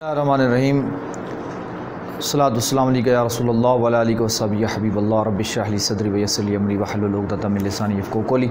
Bismillahirrahmanirrahim. Salatu wassalamu alayka ya Rasulullah wa ala alihi wa sahbihi ya Habibullah. Rabbi shrah li sadri wa yassir li amri wahlul 'uqdatam min lisani yafqahu qawli.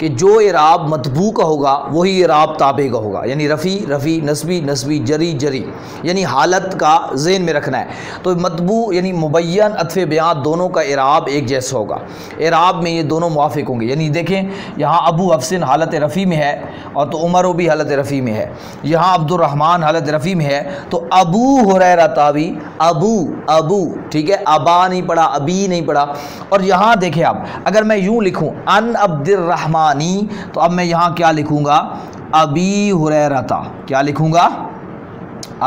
کہ جو اعراب مطبوع کا ہوگا وہی اعراب تابع کا ہوگا، یعنی رفیع رفیع، نسبی نسبی، جری جری، یعنی حالت کا ذہن میں رکھنا ہے۔ تو مطبوع یعنی مبین، عطف بیان، دونوں کا اعراب ایک جیسا ہوگا، اعراب میں یہ دونوں موافق ہوں گے۔ یعنی دیکھیں یہاں ابو حفص حالت رفیع میں ہے اور تو عمر بھی حالت رفیع میں ہے، یہاں عبد الرحمن حالت رفیع میں ہے تو ابو ہریرہ بھی ابو، ٹھیک ہے، ابا نہیں پڑھا، ابی نہیں پڑھا۔ اور یہاں دیکھیں اب اگر میں یوں لکھوں ان عبد الرحمانی تو اب میں یہاں کیا لکھوں گا؟ ابی ہریرہ، کیا لکھوں گا؟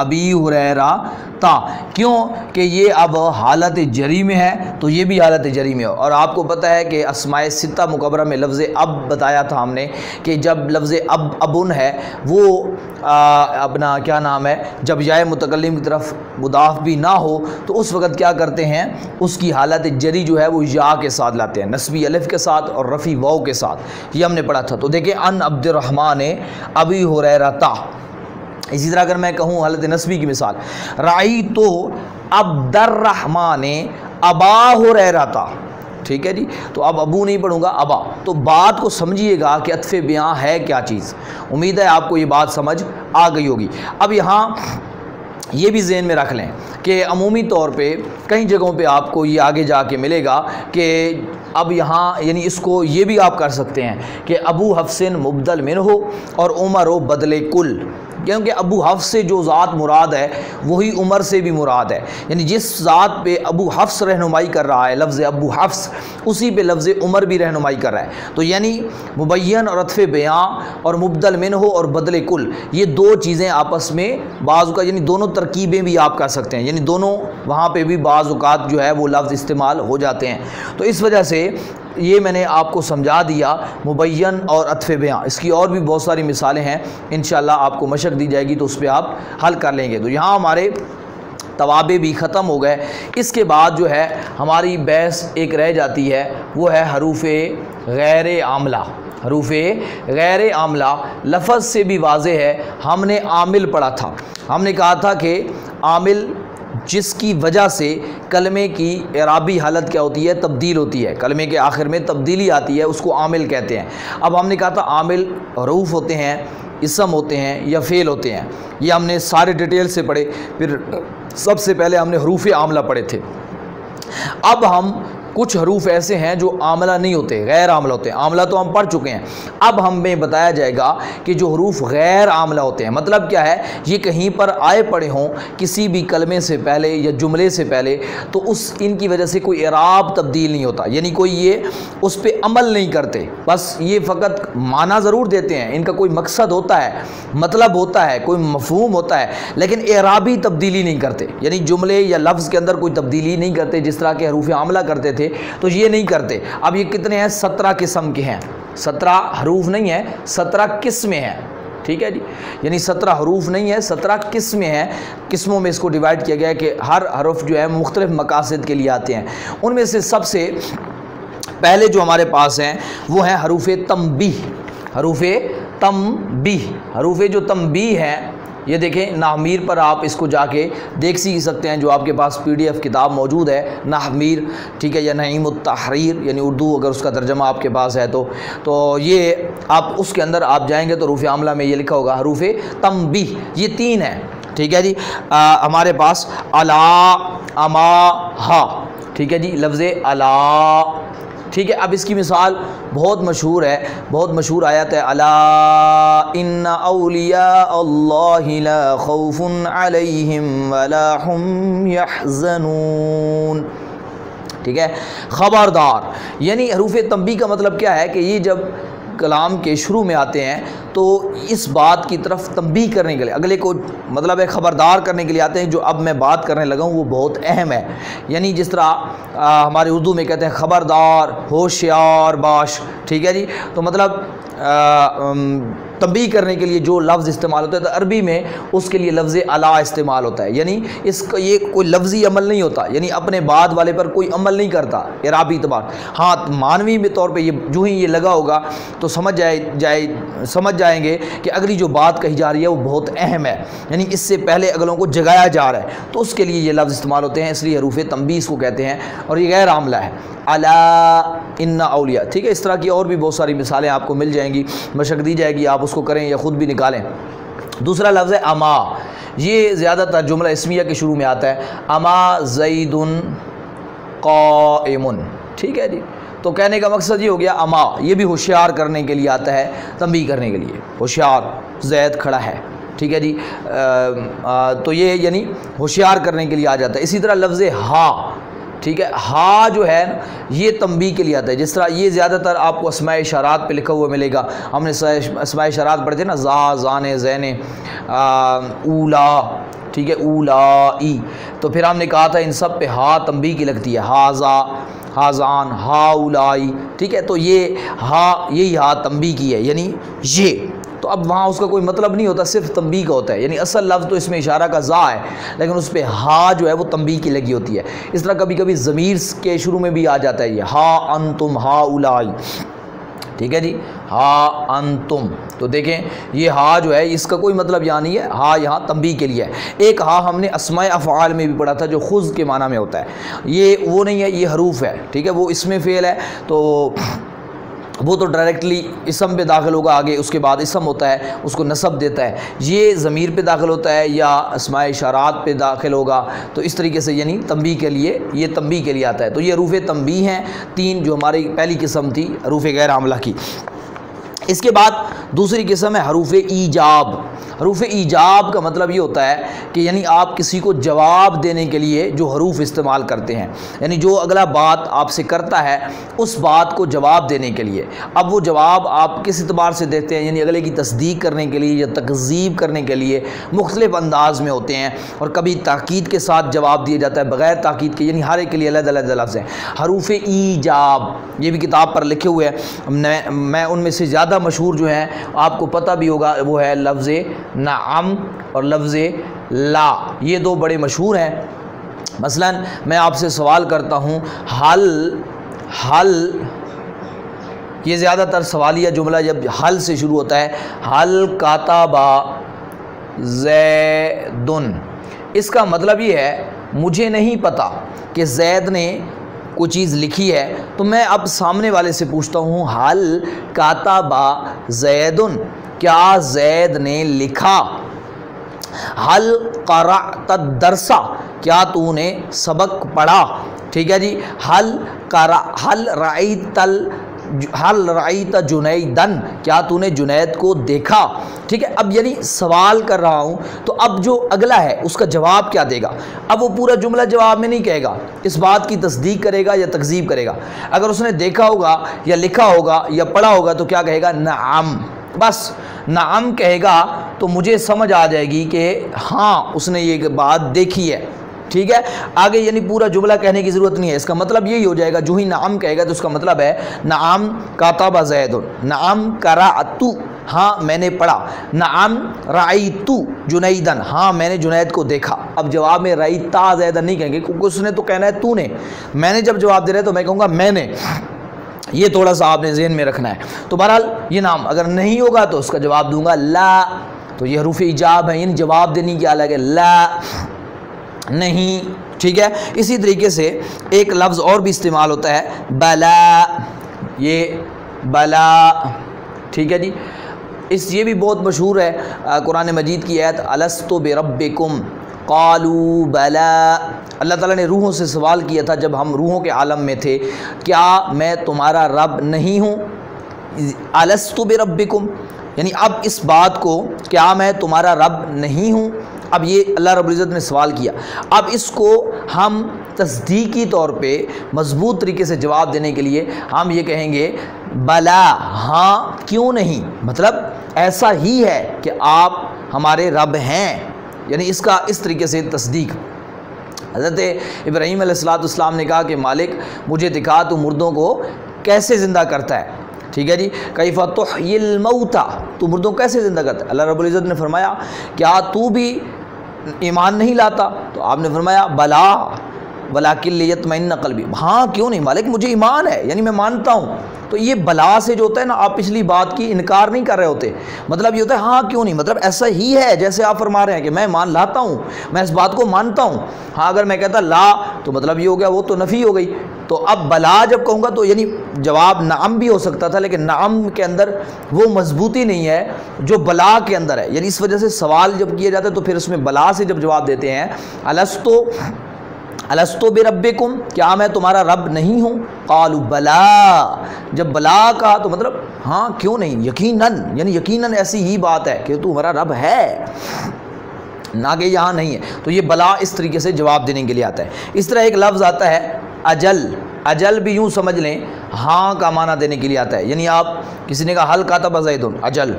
ابی ہریرہ تا، کیوں کہ یہ اب حالت جری میں ہے تو یہ بھی حالت جری میں ہو۔ اور آپ کو پتہ ہے کہ اسماء ستہ مکبرہ میں لفظ اب بتایا تھا ہم نے کہ جب لفظ ابن ہے وہ اپنا کیا نام ہے، جب یائے متکلم کی طرف مضاف بھی نہ ہو تو اس وقت کیا کرتے ہیں، اس کی حالت جری جو ہے وہ یا کے ساتھ لاتے ہیں، نسبی الف کے ساتھ اور رفیع واو کے ساتھ، یہ ہم نے پڑھا تھا۔ تو دیکھیں ان عبد الرحمن ابی ہریرہ تا۔ اسی طرح اگر میں کہوں حالت نسبی کی مثال، رأیت عبد الرحمن ابا ہریرہ، ٹھیک ہے جی، تو اب ابو نہیں پڑھوں گا، ابا۔ تو بات کو سمجھیے گا کہ عطف بیان ہے کیا چیز۔ امید ہے آپ کو یہ بات سمجھ آ گئی ہوگی۔ اب یہاں یہ بھی ذہن میں رکھ لیں کہ عمومی طور پہ کئی جگہوں پہ آپ کو یہ آگے جا کے ملے گا کہ اب یہاں یعنی اس کو یہ بھی آپ کر سکتے ہیں کہ ابو حفص مبدل منہ اور عمر و بدل کل، کیونکہ ابو حفص سے جو ذات مراد ہے وہی عمر سے بھی مراد ہے، یعنی جس ذات پہ ابو حفص رہنمائی کر رہا ہے لفظ ابو حفص، اسی پہ لفظ عمر بھی رہنمائی کر رہا ہے۔ تو یعنی مبین اور عطف بیان اور مبدل منہ اور بدل کل، یہ دو چیزیں آپس میں بعض اوقات یعنی دونوں ترکیبیں بھی آپ کر سکتے ہیں، یعنی دونوں وہاں پہ بھی بعض اوقات جو ہے وہ لفظ استعمال ہو جاتے ہیں۔ تو اس وجہ سے یہ میں نے آپ کو سمجھا دیا مبین اور عطف بیان۔ اس کی اور بھی بہت ساری مثالیں ہیں، انشاءاللہ آپ کو مشق دی جائے گی تو اس پہ آپ حل کر لیں گے۔ تو یہاں ہمارے توابع بھی ختم ہو گئے۔ اس کے بعد جو ہے ہماری بحث ایک رہ جاتی ہے، وہ ہے حروف غیر عاملہ۔ حروف غیر عاملہ لفظ سے بھی واضح ہے، ہم نے عامل پڑھا تھا، ہم نے کہا تھا کہ عامل جس کی وجہ سے کلمے کی اعرابی حالت کیا ہوتی ہے، تبدیل ہوتی ہے، کلمے کے آخر میں تبدیلی آتی ہے، اس کو عامل کہتے ہیں۔ اب ہم نے کہا تھا عامل حروف ہوتے ہیں، اسم ہوتے ہیں یا فعل ہوتے ہیں، یہ ہم نے سارے ڈیٹیل سے پڑھے۔ پھر سب سے پہلے ہم نے حروف عاملہ پڑھے تھے۔ اب ہم کچھ حروف ایسے ہیں جو عاملہ نہیں ہوتے، غیر عاملہ ہوتے ہیں۔ عاملہ تو ہم پڑھ چکے ہیں، اب ہمیں بتایا جائے گا کہ جو حروف غیر عاملہ ہوتے ہیں مطلب کیا ہے، یہ کہیں پر آئے پڑے ہوں کسی بھی کلمے سے پہلے یا جملے سے پہلے تو ان کی وجہ سے کوئی اعراب تبدیل نہیں ہوتا، یعنی کوئی یہ اس پہ عمل نہیں کرتے، بس یہ فقط معنی ضرور دیتے ہیں، ان کا کوئی مقصد ہوتا ہے، مطلب ہوتا ہے، کوئی مفہوم ہوتا ہے، لیکن اعرابی تبدیلی نہیں کرتے، یعنی جملے یا لفظ کے اندر کوئی تبدیلی نہیں کرتے جس طرح کے حروف عاملہ کرتے تھے، تو یہ نہیں کرتے۔ اب یہ کتنے ہیں؟ 17 قسم کے ہیں، 17 حروف نہیں ہیں، 17 قسمیں ہیں، ٹھیک ہے جی، یعنی 17 حروف نہیں ہے، 17 قسمیں ہیں۔ قسموں میں اس کو ڈیوائڈ کیا گیا ہے کہ ہر حرف جو ہے مختلف مقاصد کے لیے آتے ہیں۔ ان میں سے سب سے پہلے جو ہمارے پاس ہیں وہ ہیں حروف تنبیہ۔ حروف تنبیہ، حروف جو تنبیہ ہیں یہ دیکھیں نحو میر پر آپ اس کو جا کے دیکھ سکتے ہیں، جو آپ کے پاس PDF کتاب موجود ہے نحو میر، ٹھیک ہے، یا نعیم التحریر، یعنی اردو اگر اس کا ترجمہ آپ کے پاس ہے تو یہ آپ اس کے اندر آپ جائیں گے تو حروف عاملہ میں یہ لکھا ہوگا حروف تنبیہ، یہ 3 ہیں، ٹھیک ہے جی۔ ہمارے پاس الا، اما، ہا، ٹھیک ہے جی، لفظ الا، ٹھیک ہے۔ اب اس کی مثال بہت مشہور ہے، بہت مشہور آیت ہے، الا ان اولیاء اللہ لا خوف علیہم ولا هم یحزنون، ٹھیک ہے، خبردار، یعنی حروف تنبیہ کا مطلب کیا ہے کہ یہ جب کلام کے شروع میں آتے ہیں تو اس بات کی طرف تنبیہ کرنے کے لیے، اگلے کو مطلب ہے خبردار کرنے کے لیے آتے ہیں۔ جو اب میں بات کرنے لگا ہوں وہ بہت اہم ہے، یعنی جس طرح ہمارے اردو میں کہتے ہیں خبردار، ہوشیار باش، ٹھیک ہے جی، تو مطلب تنبیہ کرنے کے لیے جو لفظ استعمال ہوتا ہے تو عربی میں اس کے لیے لفظ الا استعمال ہوتا ہے، یعنی اس کا یہ کوئی لفظی عمل نہیں ہوتا، یعنی اپنے بعد والے پر کوئی عمل نہیں کرتا اعرابی اعتبار۔ ہاں معنوی میں طور پہ یہ جو ہی یہ لگا ہوگا تو سمجھ جائیں گے کہ اگلی جو بات کہی جا رہی ہے وہ بہت اہم ہے، یعنی اس سے پہلے اگلوں کو جگایا جا رہا ہے، تو اس کے لیے یہ لفظ استعمال ہوتے ہیں، اس لیے حروف تنبیہ اس کو کہتے ہیں، اور یہ غیر عاملہ ہے۔ الا ان اولیاء، ٹھیک ہے، اس طرح کی اور بھی بہت ساری مثالیں آپ کو مل جائیں گی، مشق دی جائے گی، آپ اس کو کریں یا خود بھی نکالیں۔ دوسرا لفظ ہے اما، یہ زیادہ تر جملہ اسمیہ کے شروع میں آتا ہے، اما زید قائم، ٹھیک ہے جی، تو کہنے کا مقصد یہ ہو گیا اما، یہ بھی ہوشیار کرنے کے لیے آتا ہے، تنبیہ کرنے کے لیے، ہوشیار زید کھڑا ہے، ٹھیک ہے جی، تو یہ یعنی ہوشیار کرنے کے لیے آ جاتا ہے۔ اسی طرح لفظ ہا، ٹھیک ہے، ہا جو ہے یہ تنبیہ کے لیے آتا ہے، جس طرح یہ زیادہ تر آپ کو اسماء اشارات پہ لکھا ہوا ملے گا، ہم نے اسماء اشارات پڑھے تھے نا، زا، زانے، زینے، اولا، ٹھیک ہے، اولائی، تو پھر ہم نے کہا تھا ان سب پہ ہا تنبیہ کی لگتی ہے، ہاذا، ہاذان، ہا اولائی، ٹھیک ہے، تو یہ ہا، یہی ہا تنبیہ کی ہے، یعنی یہ، تو اب وہاں اس کا کوئی مطلب نہیں ہوتا، صرف تنبیہ کا ہوتا ہے، یعنی اصل لفظ تو اس میں اشارہ کا زا ہے، لیکن اس پہ ہا جو ہے وہ تنبیہ کی لگی ہوتی ہے۔ اس طرح کبھی کبھی ضمیر کے شروع میں بھی آ جاتا ہے یہ، ہا انتم ہا اولائی، ٹھیک ہے جی، ہا انتم، تو دیکھیں یہ ہا جو ہے اس کا کوئی مطلب یہاں نہیں ہے، ہا یہاں تنبیہ کے لیے ہے۔ ایک ہا ہم نے اسماء افعال میں بھی پڑھا تھا جو خذ کے معنی میں ہوتا ہے، یہ وہ نہیں ہے، یہ حروف ہے، ٹھیک ہے، وہ اسم فعل ہے، تو وہ تو ڈائریکٹلی اسم پہ داخل ہوگا، آگے اس کے بعد اسم ہوتا ہے، اس کو نصب دیتا ہے، یہ ضمیر پہ داخل ہوتا ہے یا اسماء اشارات پہ داخل ہوگا، تو اس طریقے سے یعنی تنبیہ کے لیے، یہ تنبیہ کے لیے آتا ہے۔ تو یہ حروف تنبیہ ہیں تین، جو ہماری پہلی قسم تھی حروف غیر عاملہ کی۔ اس کے بعد دوسری قسم ہے حروف ایجاب۔ حروف ایجاب کا مطلب یہ ہوتا ہے کہ یعنی آپ کسی کو جواب دینے کے لیے جو حروف استعمال کرتے ہیں، یعنی جو اگلا بات آپ سے کرتا ہے اس بات کو جواب دینے کے لیے، اب وہ جواب آپ کس اعتبار سے دیتے ہیں، یعنی اگلے کی تصدیق کرنے کے لیے یا تکذیب کرنے کے لیے مختلف انداز میں ہوتے ہیں، اور کبھی تاکید کے ساتھ جواب دیا جاتا ہے، بغیر تاکید کے، یعنی ہر ایک کے لیے علیحدہ علیحدہ لفظ ہیں۔ حروف ایجاب یہ بھی کتاب پر لکھے ہوئے ہیں، میں ان میں سے زیادہ مشہور جو ہیں آپ کو پتہ بھی ہوگا، وہ ہے لفظ نعم اور لفظ لا، یہ دو بڑے مشہور ہیں۔ مثلا میں آپ سے سوال کرتا ہوں، حل، یہ زیادہ تر سوالیہ جملہ جب حل سے شروع ہوتا ہے، حل کاتبا زیدن، اس کا مطلب یہ ہے مجھے نہیں پتا کہ زید نے کوئی چیز لکھی ہے، تو میں اب سامنے والے سے پوچھتا ہوں، حل کاتبا زیدن، کیا زید نے لکھا؟ حل قرأت الدرس، کیا تو نے سبق پڑھا؟ ٹھیک ہے جی، حل رأیت جنیدن، کیا تو نے جنید کو دیکھا؟ ٹھیک ہے، اب یعنی سوال کر رہا ہوں، تو اب جو اگلا ہے اس کا جواب کیا دے گا؟ اب وہ پورا جملہ جواب میں نہیں کہے گا، اس بات کی تصدیق کرے گا یا تکذیب کرے گا۔ اگر اس نے دیکھا ہوگا یا لکھا ہوگا یا پڑھا ہوگا تو کیا کہے گا؟ نعم، بس نعم کہے گا تو مجھے سمجھ آ جائے گی کہ ہاں اس نے یہ بات دیکھی ہے، ٹھیک ہے۔ آگے یعنی پورا جملہ کہنے کی ضرورت نہیں ہے، اس کا مطلب یہی ہو جائے گا، جو ہی نعم کہے گا تو اس کا مطلب ہے نعم کاتب زید، نعم قرأت، ہاں میں نے پڑھا، نعم رأیت جنیدن، ہاں میں نے جنید کو دیکھا۔ اب جواب میں رأیت زیدن نہیں کہیں گے کیونکہ اس نے تو کہنا ہے تو نے، میں نے جب جواب دے رہا ہے تو میں کہوں گا میں نے، یہ تھوڑا سا آپ نے ذہن میں رکھنا ہے۔ تو بہرحال یہ نام اگر نہیں ہوگا تو اس کا جواب دوں گا لا، تو یہ حروف ایجاب ہیں، یعنی جواب دینے کی الگ ہے، لا نہیں، ٹھیک ہے۔ اسی طریقے سے ایک لفظ اور بھی استعمال ہوتا ہے، بلا، یہ بلا، ٹھیک ہے جی، یہ بھی بہت مشہور ہے، قرآن مجید کی آیت الستو بربکم قالوا بلا، اللہ تعالیٰ نے روحوں سے سوال کیا تھا جب ہم روحوں کے عالم میں تھے، کیا میں تمہارا رب نہیں ہوں؟ الستو بربکم، یعنی اب اس بات کو کیا میں تمہارا رب نہیں ہوں، اب یہ اللہ رب العزت نے سوال کیا، اب اس کو ہم تصدیقی طور پہ مضبوط طریقے سے جواب دینے کے لیے ہم یہ کہیں گے بلا، ہاں کیوں نہیں، مطلب ایسا ہی ہے کہ آپ ہمارے رب ہیں، یعنی اس کا اس طریقے سے تصدیق۔ حضرت ابراہیم علیہ السلام نے کہا کہ مالک مجھے دکھا تو مردوں کو کیسے زندہ کرتا ہے، ٹھیک ہے جی، کیف تحیی الموتى، تو مردوں کیسے زندہ کرتا ہے؟ اللہ رب العزت نے فرمایا کیا تو بھی ایمان نہیں لاتا؟ تو آپ نے فرمایا بلا ولکن لیطمئن قلبی، ہاں کیوں نہیں مالک مجھے ایمان ہے، یعنی میں مانتا ہوں۔ تو یہ بلا سے جو ہوتا ہے نا، آپ پچھلی بات کی انکار نہیں کر رہے ہوتے، مطلب یہ ہوتا ہے ہاں کیوں نہیں، مطلب ایسا ہی ہے جیسے آپ فرما رہے ہیں کہ میں مان لاتا ہوں، میں اس بات کو مانتا ہوں۔ ہاں اگر میں کہتا لا تو مطلب یہ ہو گیا، وہ تو نفی ہو گئی۔ تو اب بلا جب کہوں گا تو یعنی جواب نعم بھی ہو سکتا تھا، لیکن نعم کے اندر وہ مضبوطی نہیں ہے جو بلا کے اندر ہے، یعنی اس وجہ سے سوال جب کیا جاتا ہے تو پھر اس میں بلا سے جب جواب دیتے ہیں الستو بربکم، کیا میں تمہارا رب نہیں ہوں؟ قالوا بلا، جب بلا کہا تو مطلب ہاں کیوں نہیں، یقیناً، یعنی یقیناً ایسی ہی بات ہے کہ تو ہمارا رب ہے، نہ کہ یہاں نہیں ہے۔ تو یہ بلا اس طریقے سے جواب دینے کے لیے آتا ہے۔ اس طرح ایک لفظ آتا ہے اجل، اجل بھی یوں سمجھ لیں ہاں کا معنی دینے کے لیے آتا ہے، یعنی آپ کسی نے کہا حل کاتب زید اجل،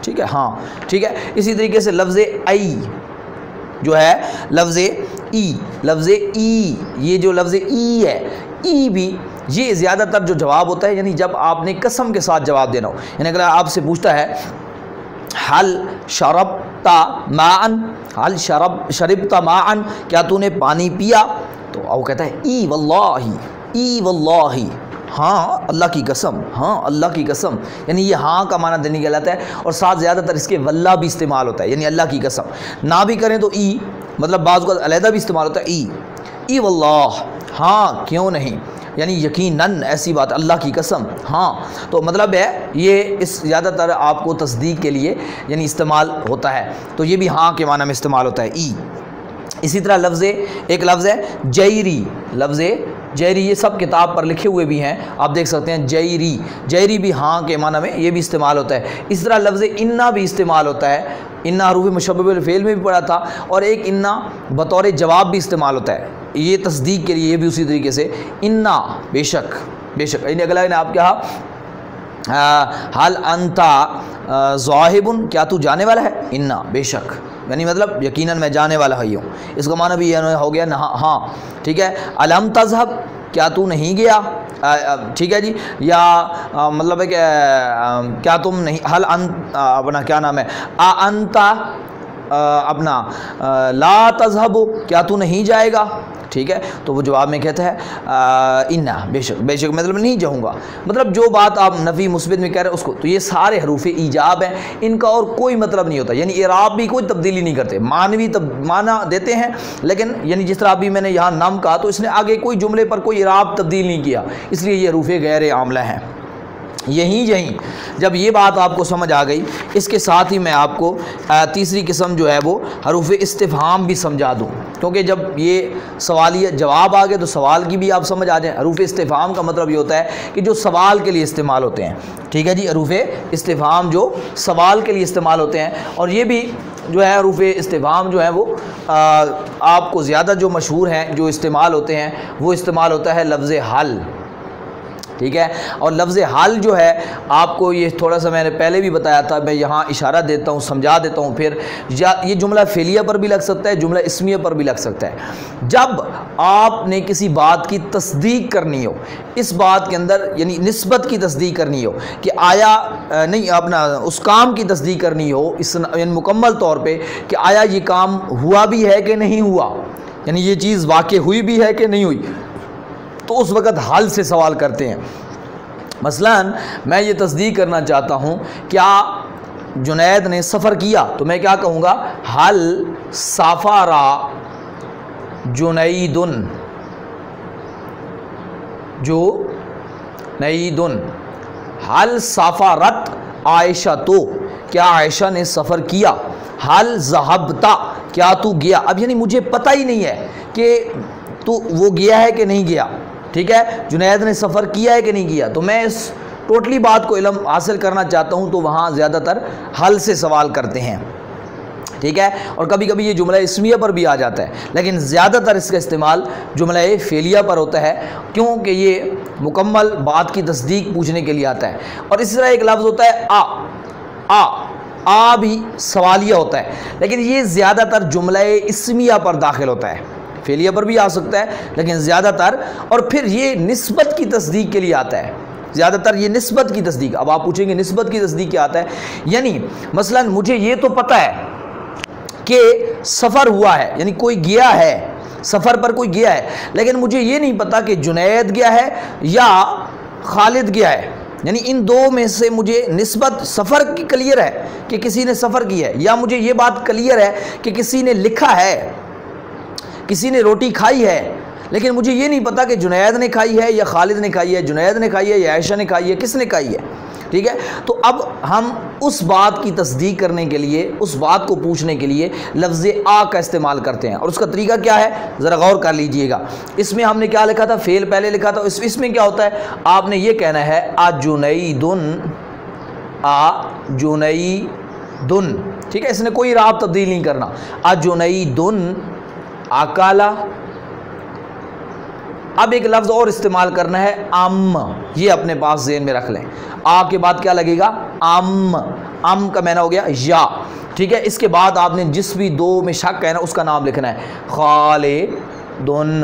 ٹھیک ہے ہاں ٹھیک ہے۔ اسی طریقے سے لفظ ای جو ہے، لفظ ای، لفظ ای، یہ جو لفظ ای ہے، ای بھی یہ زیادہ تر جو جواب ہوتا ہے، یعنی جب آپ نے قسم کے ساتھ جواب دینا ہو، یعنی اگر آپ سے پوچھتا ہے حل شربت ماء، حل شربت ماء، کیا تو نے پانی پیا؟ تو وہ کہتا ہے ای واللہ، ای واللہ، ہاں اللہ کی قسم، ہاں اللہ کی قسم، یعنی یہ ہاں کا معنی دینے کے لیے آتا ہے۔ اور ساتھ زیادہ تر اس کے واللہ بھی استعمال ہوتا ہے، یعنی اللہ کی قسم، نہ بھی کریں تو ای، مطلب بعض کو علیحدہ بھی استعمال ہوتا ہے ای، ای واللہ، ہاں کیوں نہیں، یعنی یقیناً ایسی بات، اللہ کی قسم، ہاں۔ تو مطلب ہے یہ اس زیادہ تر آپ کو تصدیق کے لیے یعنی استعمال ہوتا ہے، تو یہ بھی ہاں کے معنی میں استعمال ہوتا ہے ای۔ اسی طرح ایک لفظ ہے جیری، لفظ جیری، یہ سب کتاب پر لکھے ہوئے بھی ہیں، آپ دیکھ سکتے ہیں جیری، جیری بھی ہاں کے معنی میں یہ بھی استعمال ہوتا ہے۔ اس طرح لفظ انا بھی استعمال ہوتا ہے، انا حروف مشببہ بالفعل میں بھی پڑھا تھا، اور ایک انا بطور جواب بھی استعمال ہوتا ہے، یہ تصدیق کے لیے، یہ بھی اسی طریقے سے انا، بے شک، بے شک، یعنی اگلا نے آپ کہا حل انت ذاہب، کیا تو جانے والا ہے؟ انا، بے شک، یعنی مطلب یقیناً میں جانے والا ہی ہوں، اس کا معنی بھی یہ ہو گیا ہاں، ٹھیک ہے۔ الم تذهب، کیا تو نہیں گیا؟ ٹھیک ہے جی، یا مطلب ہے کہ کیا تم نہیں، حل انت، اپنا کیا نام ہے، انت اپنا لا تذهب، کیا تو نہیں جائے گا؟ ٹھیک ہے، تو وہ جواب میں کہتا ہے انا، بے شک، بے شک مطلب نہیں جاؤں گا، مطلب جو بات آپ نفی مثبت میں کہہ رہے ہیں اس کو، تو یہ سارے حروف ایجاب ہیں، ان کا اور کوئی مطلب نہیں ہوتا، یعنی اعراب بھی کوئی تبدیلی نہیں کرتے، معنوی معنی دیتے ہیں، لیکن یعنی جس طرح ابھی میں نے یہاں نم کہا تو اس نے آگے کوئی جملے پر کوئی اعراب تبدیل نہیں کیا، اس لیے یہ حروف غیر عاملہ ہیں۔ یہیں جب یہ بات آپ کو سمجھ آ گئی، اس کے ساتھ ہی میں آپ کو تیسری قسم جو ہے وہ حروف استفہام بھی سمجھا دوں، کیونکہ جب یہ سوالیہ جواب آ گئے تو سوال کی بھی آپ سمجھ آ جائیں۔ حروف استفہام کا مطلب یہ ہوتا ہے کہ جو سوال کے لیے استعمال ہوتے ہیں، ٹھیک ہے جی، حروف استفہام جو سوال کے لیے استعمال ہوتے ہیں، اور یہ بھی جو ہے حروف استفہام جو ہیں وہ آپ کو زیادہ جو مشہور ہیں، جو استعمال ہوتے ہیں، وہ استعمال ہوتا ہے لفظ حل، ٹھیک ہے۔ اور لفظ حل جو ہے آپ کو یہ تھوڑا سا میں نے پہلے بھی بتایا تھا، میں یہاں اشارہ دیتا ہوں، سمجھا دیتا ہوں، پھر یہ جملہ فعلیہ پر بھی لگ سکتا ہے، جملہ اسمیہ پر بھی لگ سکتا ہے۔ جب آپ نے کسی بات کی تصدیق کرنی ہو، اس بات کے اندر یعنی نسبت کی تصدیق کرنی ہو کہ آیا نہیں، اپنا اس کام کی تصدیق کرنی ہو اس یعنی مکمل طور پہ کہ آیا یہ کام ہوا بھی ہے کہ نہیں ہوا، یعنی یہ چیز واقع ہوئی بھی ہے کہ نہیں ہوئی، تو اس وقت حل سے سوال کرتے ہیں۔ مثلا میں یہ تصدیق کرنا چاہتا ہوں کیا جنید نے سفر کیا، تو میں کیا کہوں گا، حل سافر جنید، حل سافرت عائشہ، تو کیا عائشہ نے سفر کیا، حل ذہبت، کیا تو گیا، اب یعنی مجھے پتہ ہی نہیں ہے کہ تو وہ گیا ہے کہ نہیں گیا، ٹھیک ہے، جنید نے سفر کیا ہے کہ نہیں کیا، تو میں اس ٹوٹلی بات کو علم حاصل کرنا چاہتا ہوں، تو وہاں زیادہ تر حل سے سوال کرتے ہیں، ٹھیک ہے۔ اور کبھی کبھی یہ جملہ اسمیہ پر بھی آ جاتا ہے، لیکن زیادہ تر اس کا استعمال جملہ فعلیہ پر ہوتا ہے، کیونکہ یہ مکمل بات کی تصدیق پوچھنے کے لیے آتا ہے۔ اور اس طرح ایک لفظ ہوتا ہے آ بھی سوالیہ ہوتا ہے، لیکن یہ زیادہ تر جملہ اسمیہ پر داخل ہوتا ہے، فعلیہ پر بھی آ سکتا ہے لیکن زیادہ تر، اور پھر یہ نسبت کی تصدیق کے لیے آتا ہے، زیادہ تر یہ نسبت کی تصدیق. اب آپ پوچھیں گے نسبت کی تصدیق کیا آتا ہے؟ یعنی مثلا مجھے یہ تو پتہ ہے کہ سفر ہوا ہے، یعنی کوئی گیا ہے، سفر پر کوئی گیا ہے، لیکن مجھے یہ نہیں پتا کہ جنید گیا ہے یا خالد گیا ہے. یعنی ان دو میں سے مجھے نسبت سفر کی کلیئر ہے کہ کسی نے سفر کی ہے، یا مجھے یہ بات کلیئر ہے کہ کسی نے لکھا ہے، کسی نے روٹی کھائی ہے، لیکن مجھے یہ نہیں پتا کہ جنید نے کھائی ہے یا خالد نے کھائی ہے، جنید نے کھائی ہے یا عائشہ نے کھائی ہے، کس نے کھائی ہے. ٹھیک ہے، تو اب ہم اس بات کی تصدیق کرنے کے لیے، اس بات کو پوچھنے کے لیے لفظ آ کا استعمال کرتے ہیں. اور اس کا طریقہ کیا ہے ذرا غور کر لیجئے گا. اس میں ہم نے کیا لکھا تھا؟ فعل پہلے لکھا تھا. اس میں کیا ہوتا ہے؟ آپ نے یہ کہنا ہے اجنیدن، اجنیدن. ٹھیک ہے، اس نے کوئی راب تبدیل نہیں کرنا. اجنیدن اکالا. اب ایک لفظ اور استعمال کرنا ہے ام، یہ اپنے پاس ذہن میں رکھ لیں. آ کے بعد کیا لگے گا؟ ام. ام کا معنی ہو گیا یا. ٹھیک ہے، اس کے بعد آپ نے جس بھی دو میں شک ہے نا اس کا نام لکھنا ہے. خالدن.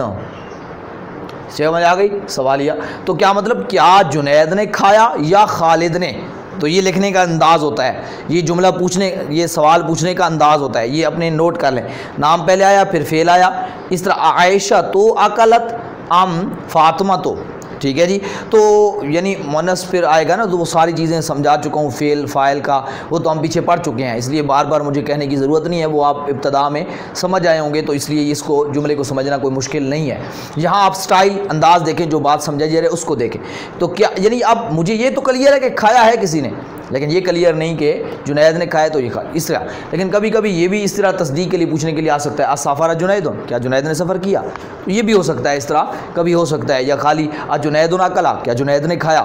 سمجھ آ گئی سوالیہ؟ تو کیا مطلب؟ کیا جنید نے کھایا یا خالد نے؟ تو یہ لکھنے کا انداز ہوتا ہے، یہ جملہ پوچھنے، یہ سوال پوچھنے کا انداز ہوتا ہے. یہ اپنے نوٹ کر لیں. نام پہلے آیا پھر فعل آیا. اس طرح عائشہ تو اکلت ام فاطمہ تو. ٹھیک ہے جی، تو یعنی مونس پھر آئے گا نا، تو وہ ساری چیزیں سمجھا چکا ہوں، فعل فاعل کا وہ تو ہم پیچھے پڑھ چکے ہیں، اس لیے بار بار مجھے کہنے کی ضرورت نہیں ہے، وہ آپ ابتدا میں سمجھ آئے ہوں گے، تو اس لیے اس کو جملے کو سمجھنا کوئی مشکل نہیں ہے. یہاں آپ سٹائل انداز دیکھیں، جو بات سمجھا جا رہا ہے اس کو دیکھیں. تو کیا یعنی اب مجھے یہ تو کلیئر ہے کہ کھایا ہے کسی نے، لیکن یہ کلیئر نہیں کہ جنید نے کھایا تو یہ کھایا اس طرح. لیکن کبھی کبھی یہ بھی اس طرح تصدیق کے لیے پوچھنے کے لیے آ سکتا ہے اسافر جنید، کیا جنید نے سفر کیا؟ تو یہ بھی ہو سکتا ہے، اس طرح کبھی ہو سکتا ہے. یا خالی جنید اکلا، کیا جنید نے کھایا؟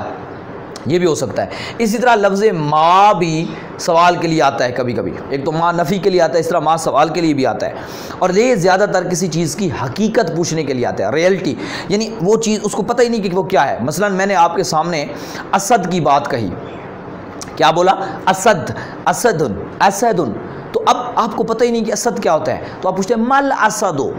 یہ بھی ہو سکتا ہے. اسی طرح لفظ ما بھی سوال کے لیے آتا ہے کبھی کبھی. ایک تو ما نفی کے لیے آتا ہے، اس طرح ما سوال کے لیے بھی آتا ہے. اور یہ زیادہ تر کسی چیز کی حقیقت پوچھنے کے لیے آتا ہے، ریئلٹی، یعنی وہ چیز اس کو پتہ ہی نہیں کہ وہ کیا ہے. مثلا میں نے آپ کے سامنے اسد کی بات کہی، کیا بولا؟ اسد، اسدن، اسدن. تو اب آپ کو پتہ ہی نہیں کہ اسد کیا ہوتا ہے، تو آپ پوچھتے ہیں مل اسدو،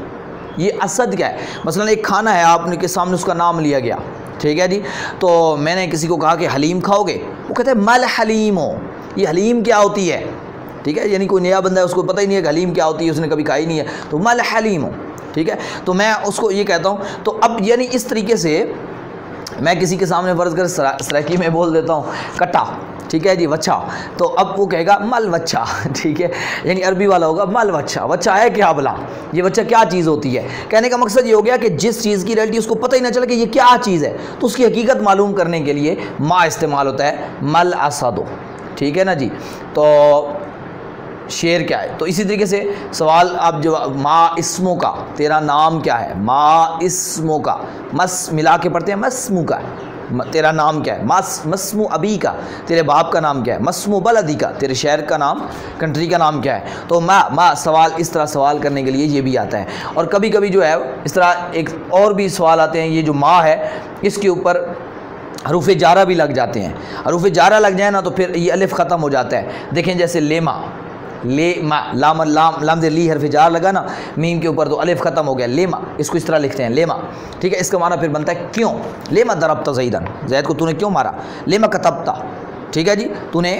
یہ اسد کیا ہے؟ مثلا ایک کھانا ہے آپ نے کے سامنے، اس کا نام لیا گیا. ٹھیک ہے جی، تو میں نے کسی کو کہا کہ حلیم کھاؤ گے، وہ کہتے ہیں مل حلیمو، یہ حلیم کیا ہوتی ہے؟ ٹھیک ہے، یعنی کوئی نیا بندہ ہے، اس کو پتہ ہی نہیں ہے کہ حلیم کیا ہوتی ہے، اس نے کبھی کھائی نہیں ہے، تو مل حلیمو. ٹھیک ہے، تو میں اس کو یہ کہتا ہوں. تو اب یعنی اس طریقے سے میں کسی کے سامنے فرض کر سرائکی میں بول دیتا ہوں کٹا، ٹھیک ہے جی، وچھا، تو اب وہ کہے گا مل وچھا. ٹھیک ہے، یعنی عربی والا ہوگا مل وچھا. وچھا ہے کیا بلا؟ یہ وچھا کیا چیز ہوتی ہے؟ کہنے کا مقصد یہ ہو گیا کہ جس چیز کی ریئلٹی اس کو پتہ ہی نہ چلے کہ یہ کیا چیز ہے، تو اس کی حقیقت معلوم کرنے کے لیے ما استعمال ہوتا ہے، مل اسدو. ٹھیک ہے نا جی. تو شعر کیا ہے؟ تو اسی طریقے سے سوال اب جو ما اسموں کا، تیرا نام کیا ہے؟ ما اسموں کا، مس ملا کے پڑھتے ہیں، مسمو کا، تیرا نام کیا ہے؟ مسمو ابی کا، تیرے باپ کا نام کیا ہے؟ مسمو بلدی کا، تیرے شہر کا نام، کنٹری کا نام کیا ہے؟ تو ما سوال، اس طرح سوال کرنے کے لیے یہ بھی آتا ہے. اور کبھی کبھی جو ہے اس طرح ایک اور بھی سوال آتے ہیں. یہ جو ما ہے اس کے اوپر حروف جارہ بھی لگ جاتے ہیں. حروف جارہ لگ جائیں نا تو پھر یہ الف ختم ہو جاتا ہے. دیکھیں جیسے لیما، لیما، لام لام دے لی حرف جار لگا نا میم کے اوپر، تو الف ختم ہو گیا، لیما. اس کو اس طرح لکھتے ہیں لیما. ٹھیک ہے، اس کا معنی پھر بنتا ہے کیوں. لیما ضربت زیدن، زید کو تو نے کیوں مارا؟ لیما کتبتا، ٹھیک ہے جی، تو نے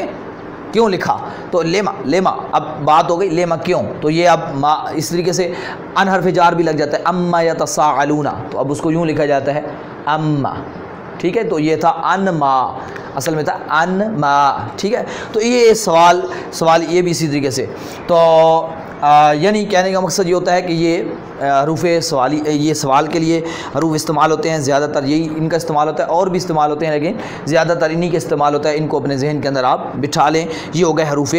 کیوں لکھا؟ تو لیما، لیما. اب بات ہو گئی لیما کیوں، تو یہ اب ما اس طریقے سے ان حرف جار بھی لگ جاتا ہے. اما یتساءلون، تو اب اس کو یوں لکھا جاتا ہے اما. ٹھیک ہے، تو یہ تھا ان ما، اصل میں تھا ان ما. ٹھیک ہے، تو یہ سوال یہ بھی اسی طریقے سے. تو یعنی کہنے کا مقصد یہ ہوتا ہے کہ یہ حروف سوالی، یہ سوال کے لیے حروف استعمال ہوتے ہیں، زیادہ تر یہی ان کا استعمال ہوتا ہے. اور بھی استعمال ہوتے ہیں لیکن زیادہ تر انہی کے استعمال ہوتا ہے. ان کو اپنے ذہن کے اندر آپ بٹھا لیں. یہ ہو گئے حروف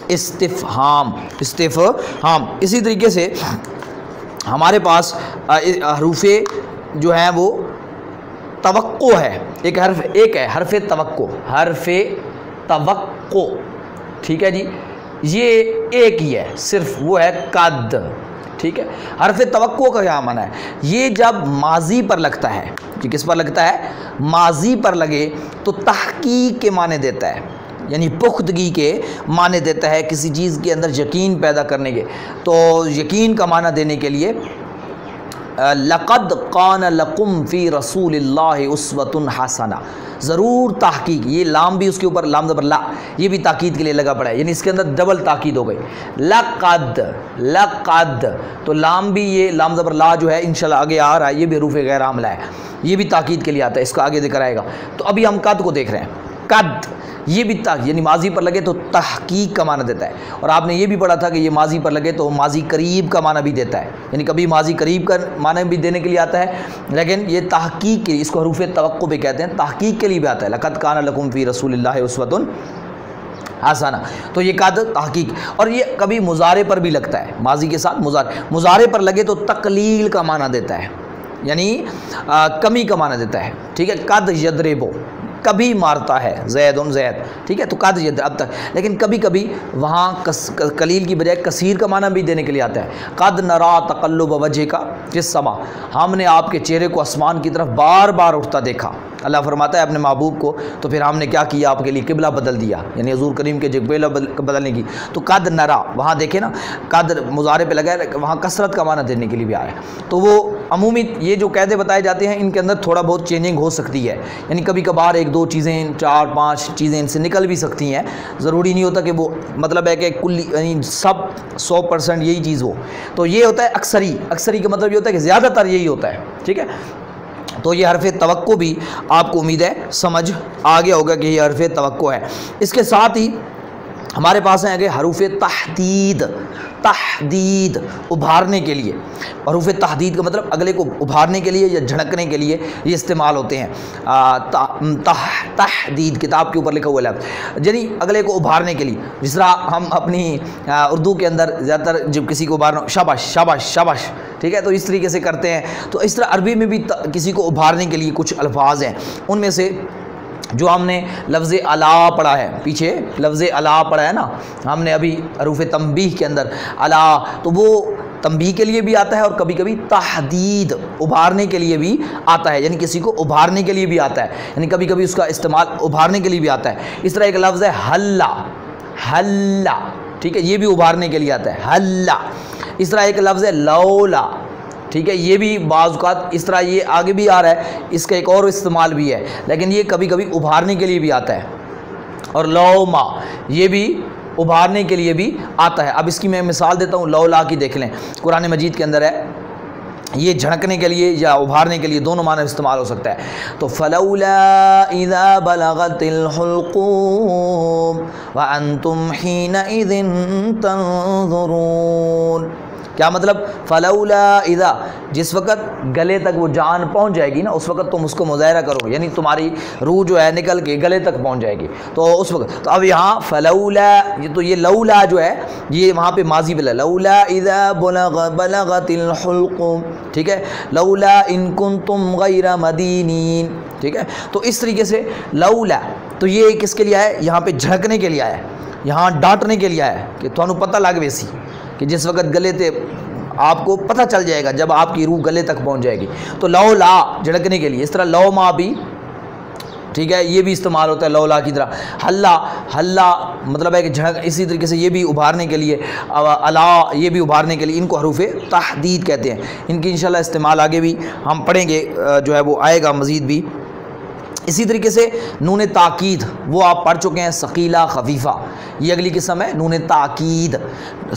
استفہام. استفہام. اسی طریقے سے ہمارے پاس حروف جو ہیں وہ توقع ہے. ایک حرف، ایک ہے حرف توقع، حرف توقع. ٹھیک ہے جی، یہ ایک ہی ہے صرف، وہ ہے قد. ٹھیک ہے، حرف توقع کا کیا معنی ہے؟ یہ جب ماضی پر لگتا ہے، یہ کس پر لگتا ہے؟ ماضی پر لگے تو تحقیق کے معنی دیتا ہے، یعنی پختگی کے معنی دیتا ہے، کسی چیز کے اندر یقین پیدا کرنے کے. تو یقین کا معنی دینے کے لیے لقد قان لکم فی رسول اللہ اسوۃ حسنہ، ضرور تحقیق، یہ لام بھی اس کے اوپر لام زبر لا، یہ بھی تاکید کے لیے لگا پڑا ہے، یعنی اس کے اندر ڈبل تاکید ہو گئی، لقد لقد، تو لام بھی یہ لام زبر لا جو ہے انشاءاللہ آگے آ رہا ہے، یہ بھی حروف غیر عاملہ ہے، یہ بھی تاکید کے لیے آتا ہے، اس کا آگے ذکر آئے گا۔ تو ابھی ہم قد کو دیکھ رہے ہیں، قد یہ بھی یعنی ماضی پر لگے تو تحقیق کا معنی دیتا ہے، اور آپ نے یہ بھی پڑھا تھا کہ یہ ماضی پر لگے تو ماضی قریب کا معنی بھی دیتا ہے، یعنی کبھی ماضی قریب کا معنی بھی دینے کے لیے آتا ہے، لیکن یہ تحقیق کے لیے، اس کو حروف توقع بھی کہتے ہیں، تحقیق کے لیے بھی آتا ہے، لقد کان لکم فی رسول اللہ اسوۃ حسنہ، تو یہ قد تحقیق، اور یہ کبھی مضارع پر بھی لگتا ہے، ماضی کے ساتھ مضارع پر لگے تو تقلیل کا معنی دیتا ہے، یعنی کمی کا معنی دیتا ہے، ٹھیک ہے، قد یضرب، کبھی مارتا ہے زید زید، ٹھیک ہے، تو قد یضرب اب تک، لیکن کبھی کبھی وہاں قلیل کی بجائے کثیر کا معنی بھی دینے کے لیے آتا ہے، قد نرا تقلب وجہک فی السماء، ہم نے آپ کے چہرے کو آسمان کی طرف بار بار اٹھتا دیکھا، اللہ فرماتا ہے اپنے محبوب کو، تو پھر ہم نے کیا کیا، آپ کے لیے قبلہ بدل دیا، یعنی حضور کریم کے قبلہ بدلنے کی، تو قد نرا، وہاں دیکھیں نا قد مضارع پہ لگا ہے، وہاں کثرت کا معنی دینے کے لیے بھی آیا ہے، تو وہ عمومی یہ جو قاعدے بتائے جاتے ہیں ان کے اندر تھوڑا بہت چینجنگ ہو سکتی ہے، یعنی کبھی کبھار ایک دو چیزیں 4-5 چیزیں ان سے نکل بھی سکتی ہیں، ضروری نہیں ہوتا کہ وہ مطلب ہے کہ کلی یعنی سب 100% یہی چیز ہو، تو یہ ہوتا ہے اکثری کا مطلب یہ ہوتا ہے کہ زیادہ تر یہی ہوتا ہے، ٹھیک ہے، تو یہ حرف توقع بھی آپ کو امید ہے سمجھ آ گیا ہوگا کہ یہ حرف توقع ہے۔ اس کے ساتھ ہی ہمارے پاس ہیں کہ حروف تحدید ابھارنے کے لیے، حروف تحدید کا مطلب اگلے کو ابھارنے کے لیے یا جھڑکنے کے لیے یہ استعمال ہوتے ہیں، تحدید کتاب کے اوپر لکھا ہوا ہے، یعنی اگلے کو ابھارنے کے لیے، جس طرح ہم اپنی اردو کے اندر زیادہ تر جب کسی کو ابھارنا شاباش شاباش شاباش، ٹھیک ہے، تو اس طریقے سے کرتے ہیں، تو اس طرح عربی میں بھی کسی کو ابھارنے کے لیے کچھ الفاظ ہیں، ان میں سے جو ہم نے لفظ الا پڑھا ہے، پیچھے لفظ الا پڑھا ہے نا ہم نے ابھی حروف تنبیہ کے اندر، الا تو وہ تنبیہ کے لیے بھی آتا ہے اور کبھی کبھی تحدید ابھارنے کے لیے بھی آتا ہے، یعنی کسی کو ابھارنے کے لیے بھی آتا ہے، یعنی کبھی کبھی اس کا استعمال ابھارنے کے لیے بھی آتا ہے۔ اس طرح ایک لفظ ہے حلا، ٹھیک ہے، یہ بھی ابھارنے کے لیے آتا ہے، حلا۔ اس طرح ایک لفظ ہے لولا، ٹھیک ہے، یہ بھی بعض اوقات اس طرح یہ آگے بھی آ رہا ہے، اس کا ایک اور استعمال بھی ہے، لیکن یہ کبھی کبھی ابھارنے کے لیے بھی آتا ہے، اور لوما یہ بھی ابھارنے کے لیے بھی آتا ہے۔ اب اس کی میں مثال دیتا ہوں، لولا کی دیکھ لیں، قرآن مجید کے اندر ہے، یہ جھڑکنے کے لیے یا ابھارنے کے لیے دونوں معنی استعمال ہو سکتا ہے، تو فلولا اذا بلغت الحلقوم وانتم حینئذ تنظرون، کیا مطلب، فلولا اذا، جس وقت گلے تک وہ جان پہنچ جائے گی نا اس وقت تم اس کو مظاہرہ کرو گے، یعنی تمہاری روح جو ہے نکل کے گلے تک پہنچ جائے گی، تو اس وقت، تو اب یہاں فلولا، تو یہ لولا جو ہے یہ وہاں پہ ماضی بلا، لولا اذا بلغت الحلقوم، ٹھیک ہے، لولا ان کنتم غیر مدینین، ٹھیک ہے، تو اس طریقے سے لولا، تو یہ کس کے لیے آیا ہے، یہاں پہ جھڑکنے کے لیے آیا ہے، یہاں ڈانٹنے کے لیے آیا ہے کہ تھانوں پتہ لگ ویسی کہ جس وقت گلے تے آپ کو پتہ چل جائے گا جب آپ کی روح گلے تک پہنچ جائے گی، تو لولا جھڑکنے کے لیے، اس طرح لوما بھی، ٹھیک ہے، یہ بھی استعمال ہوتا ہے لولا کی طرح، حلا مطلب ہے کہ جھڑک، اسی طریقے سے یہ بھی ابھارنے کے لیے، الا یہ بھی ابھارنے کے لیے، ان کو حروف تحدید کہتے ہیں، ان کی انشاءاللہ استعمال آگے بھی ہم پڑھیں گے، جو ہے وہ آئے گا مزید بھی۔ اسی طریقے سے نون تاکید وہ آپ پڑھ چکے ہیں، ثقیلہ خفیفہ، یہ اگلی قسم ہے نون تاکید،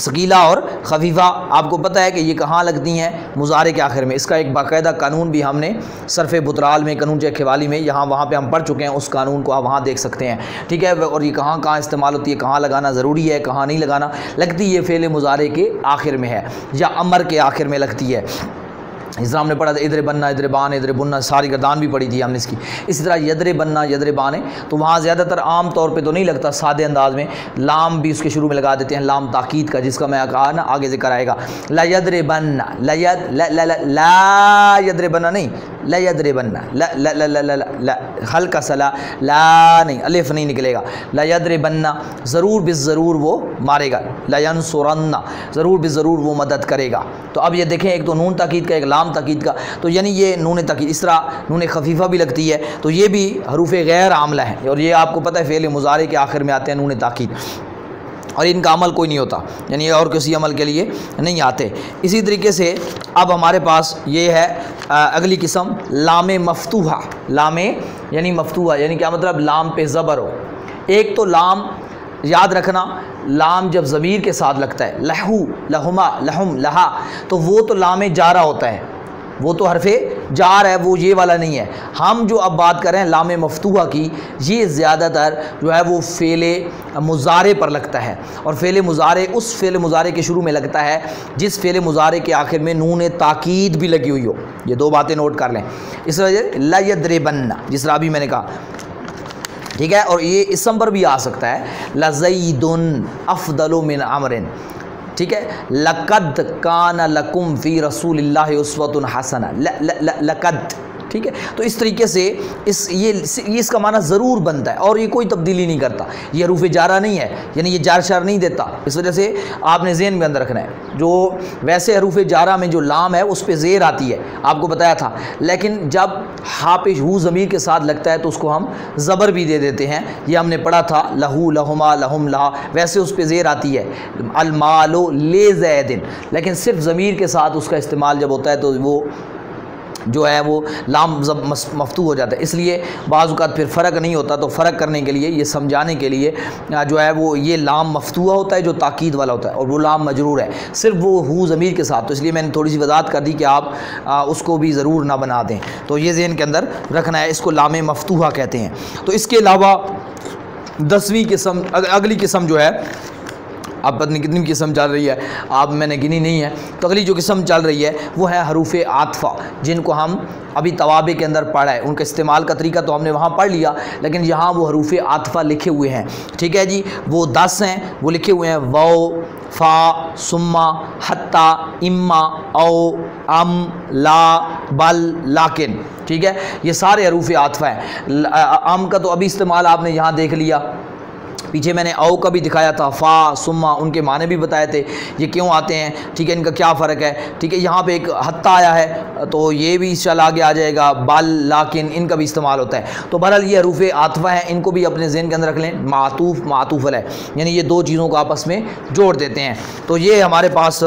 ثقیلہ اور خفیفہ آپ کو پتہ ہے کہ یہ کہاں لگتی ہیں، مضارع کے آخر میں، اس کا ایک باقاعدہ قانون بھی ہم نے صرف بطرال میں، قانون کھوالی میں، وہاں پہ ہم پڑھ چکے ہیں، اس قانون کو آپ وہاں دیکھ سکتے ہیں، ٹھیک ہے، اور یہ کہاں کہاں استعمال ہوتی ہے، کہاں لگانا ضروری ہے، کہاں نہیں لگانا، لگتی یہ فعل مضارع کے آخر میں ہے یا امر کے آخر میں لگتی ہے، اس طرح ہم نے پڑھا تھا ادھر بننا، ادھر بان، ادھر بننا، ساری گردان بھی پڑھی تھی ہم نے اس کی، اسی طرح یدر بننا، یدر بانے، تو وہاں زیادہ تر عام طور پہ تو نہیں لگتا، سادے انداز میں لام بھی اس کے شروع میں لگا دیتے ہیں، لام تاکید کا، جس کا میں کہا نا آگے ذکر آئے گا، لا یدر بننا، لا یدر بننا نہیں، لا یدر بننا، لا ہلکا سلا، لا نہیں، الف نہیں نکلے گا، لا یدر بننا، ضرور بالضرور وہ مارے گا، لا ینصرن، ضرور بالضرور وہ مدد کرے گا، تو اب یہ دیکھیں ایک تو نون تاکید کا، ایک لام تاکید کا، تو یعنی یہ نون تاکید، اس طرح نون خفیفہ بھی لگتی ہے، تو یہ بھی حروف غیر عاملہ ہیں، اور یہ آپ کو پتہ ہے فعل مضارع کے آخر میں آتے ہیں نون تاکید۔ اور ان کا عمل کوئی نہیں ہوتا، یعنی اور کسی عمل کے لیے نہیں آتے۔ اسی طریقے سے اب ہمارے پاس یہ ہے اگلی قسم لام مفتوحہ۔ لام یعنی مفتوحہ یعنی کیا مطلب؟ لام پہ زبر ہو۔ ایک تو لام یاد رکھنا، لام جب ضمیر کے ساتھ لگتا ہے، لہو، لہما، لہم، لہا، تو وہ تو لام جارہ ہوتا ہے، وہ تو حرف جار ہے، وہ یہ والا نہیں ہے۔ ہم جو اب بات کر رہے ہیں لام مفتوحہ کی، یہ زیادہ تر جو ہے وہ فعل مضارع پر لگتا ہے، اور فعل مضارع اس فعل مضارع کے شروع میں لگتا ہے جس فعل مضارع کے آخر میں نون تاکید بھی لگی ہوئی ہو۔ یہ دو باتیں نوٹ کر لیں۔ اس وجہ سے لا یضربن، جس طرح ابھی میں نے کہا، ٹھیک ہے، اور یہ اسم پر بھی آ سکتا ہے، لزید افضل من عمر، ٹھیک ہے، لقد کان لکم فی رسول اللہ اسوۃ حسنہ، لقد، ٹھیک ہے۔ تو اس طریقے سے اس کا معنی ضرور بنتا ہے، اور یہ کوئی تبدیلی نہیں کرتا، یہ حروف جارہ نہیں ہے، یعنی یہ جار شار نہیں دیتا۔ اس وجہ سے آپ نے ذہن میں اندر رکھنا ہے، جو ویسے حروف جارہ میں جو لام ہے اس پہ زیر آتی ہے، آپ کو بتایا تھا، لیکن جب ہا پہ ہو ضمیر کے ساتھ لگتا ہے تو اس کو ہم زبر بھی دے دیتے ہیں، یہ ہم نے پڑھا تھا، لہو، لہما، لہم، لہا، ویسے اس پہ زیر آتی ہے، المال لے زید، لیکن صرف ضمیر کے ساتھ اس کا استعمال جب ہوتا ہے تو وہ جو ہے وہ لام مفتوح ہو جاتا ہے۔ اس لیے بعض اوقات پھر فرق نہیں ہوتا، تو فرق کرنے کے لیے، یہ سمجھانے کے لیے جو ہے وہ یہ لام مفتوح ہوتا ہے جو تاکید والا ہوتا ہے، اور وہ لام مجرور ہے صرف وہ ہو ضمیر کے ساتھ، تو اس لیے میں نے تھوڑی سی وضاحت کر دی کہ آپ اس کو بھی ضرور نہ بنا دیں، تو یہ ذہن کے اندر رکھنا ہے، اس کو لام مفتوحہ کہتے ہیں۔ تو اس کے علاوہ 10ویں قسم، اگلی قسم جو ہے، اب پتہ نہیں کتنی قسم چل رہی ہے، آپ میں نے گنی نہیں ہے، تو اگلی جو قسم چل رہی ہے وہ ہے حروف عاطفہ، جن کو ہم ابھی توابع کے اندر پڑھا ہے، ان کا استعمال کا طریقہ تو ہم نے وہاں پڑھ لیا، لیکن یہاں وہ حروف عاطفہ لکھے ہوئے ہیں، ٹھیک ہے جی، وہ 10 ہیں، وہ لکھے ہوئے ہیں، واو، فا، سما، حتی، اما، او، ام، لا، بل، لیکن، ٹھیک ہے، یہ سارے حروف عاطفہ ہیں۔ ام کا تو ابھی استعمال آپ نے یہاں دیکھ لیا، پیچھے میں نے او کا بھی دکھایا تھا، فا، سما، ان کے معنی بھی بتائے تھے، یہ کیوں آتے ہیں، ٹھیک ہے، ان کا کیا فرق ہے، ٹھیک ہے، یہاں پہ ایک حتی آیا ہے تو یہ بھی انشاءاللہ آگے آ جائے گا، بل، لیکن، ان کا بھی استعمال ہوتا ہے۔ تو بہرحال یہ حروف عاطفہ ہیں، ان کو بھی اپنے ذہن کے اندر رکھ لیں، معطوف، معطوف علیہ، یعنی یہ دو چیزوں کو آپس میں جوڑ دیتے ہیں۔ تو یہ ہمارے پاس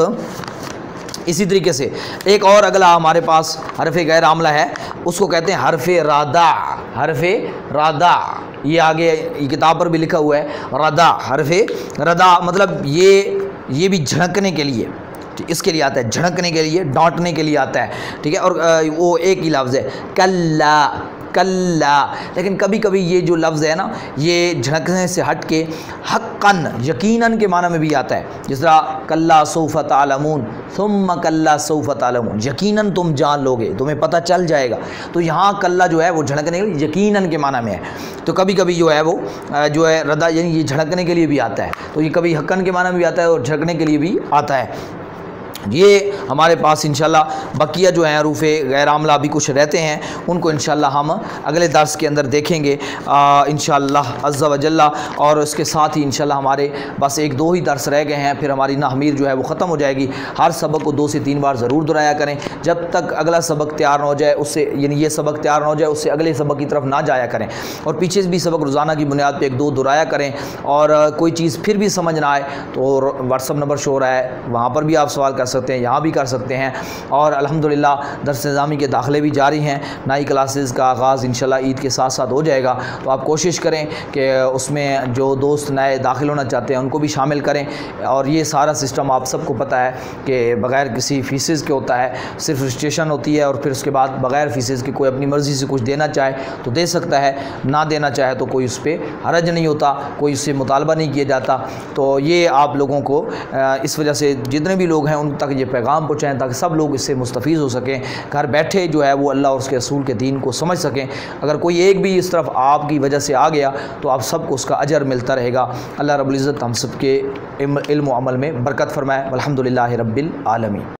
اسی طریقے سے ایک اور اگلا ہمارے پاس حرف غیر عاملہ ہے، اس کو کہتے ہیں حرف رادع۔ حرف رادع یہ آگے یہ کتاب پر بھی لکھا ہوا ہے، ردا، حرف ردا، مطلب یہ بھی جھڑکنے کے لیے، اس کے لیے آتا ہے، جھڑکنے کے لیے، ڈانٹنے کے لیے آتا ہے، ٹھیک ہے، اور وہ ایک ہی لفظ ہے، کلا، کلا، لیکن کبھی کبھی یہ جو لفظ ہے نا، یہ جھڑکنے سے ہٹ کے حقاً، یقیناً کے معنی میں بھی آتا ہے، جس طرح کلا سوف تعلمون، ثم کلا سوف تعلمون، یقیناً تم جان لوگے، تمہیں پتہ چل جائے گا، تو یہاں کلا جو ہے وہ جھڑکنے کے لیے یقیناً کے معنی میں ہے، تو کبھی کبھی جو ہے وہ جو ہے ردا، یعنی یہ جھڑکنے کے لیے بھی آتا ہے، تو یہ کبھی حقاً کے معنی میں بھی آتا ہے اور جھڑکنے کے لیے بھی آتا ہے۔ یہ ہمارے پاس انشاءاللہ بقیہ جو ہیں حروف غیر عاملہ بھی کچھ رہتے ہیں، ان کو انشاءاللہ ہم اگلے درس کے اندر دیکھیں گے انشاءاللہ عز و جل، اور اس کے ساتھ ہی انشاءاللہ ہمارے بس 1-2 ہی درس رہ گئے ہیں، پھر ہماری نحمیر جو ہے وہ ختم ہو جائے گی۔ ہر سبق کو 2 سے 3 بار ضرور دہرایا کریں، جب تک اگلا سبق تیار نہ ہو جائے، اس سے یعنی یہ سبق تیار نہ ہو جائے، اس سے اگلے سبق کی طرف نہ جایا کریں، اور پیچھے بھی سبق روزانہ کی بنیاد پہ 1-2 دہرایا کریں، اور کوئی چیز پھر بھی سمجھ نہ آئے تو واٹس ایپ نمبر شو ہو رہا ہے، وہاں پر بھی آپ سوال کر سکتے ہیں، یہاں بھی کر سکتے ہیں، اور الحمدللہ درس نظامی کے داخلے بھی جاری ہیں، نئی کلاسز کا آغاز انشاءاللہ عید کے ساتھ ساتھ ہو جائے گا، تو آپ کوشش کریں کہ اس میں جو دوست نئے داخل ہونا چاہتے ہیں ان کو بھی شامل کریں، اور یہ سارا سسٹم آپ سب کو پتہ ہے کہ بغیر کسی فیسز کے ہوتا ہے، صرف رجسٹریشن ہوتی ہے، اور پھر اس کے بعد بغیر فیسز کے کوئی اپنی مرضی سے کچھ دینا چاہے تو دے سکتا ہے، نہ دینا چاہے تو کوئی اس پہ حرج نہیں ہوتا، کوئی اس سے مطالبہ نہیں کیا جاتا۔ تو یہ آپ لوگوں کو اس وجہ سے جتنے بھی لوگ ہیں ان تک یہ پیغام پہنچائیں تاکہ سب لوگ اس سے مستفیض ہو سکیں، گھر بیٹھے جو ہے وہ اللہ اور اس کے رسول کے دین کو سمجھ سکیں۔ اگر کوئی ایک بھی اس طرف آپ کی وجہ سے آ گیا تو آپ سب کو اس کا اجر ملتا رہے گا۔ اللہ رب العزت ہم سب کے علم و عمل میں برکت فرمائے، والحمدللہ رب العالمین۔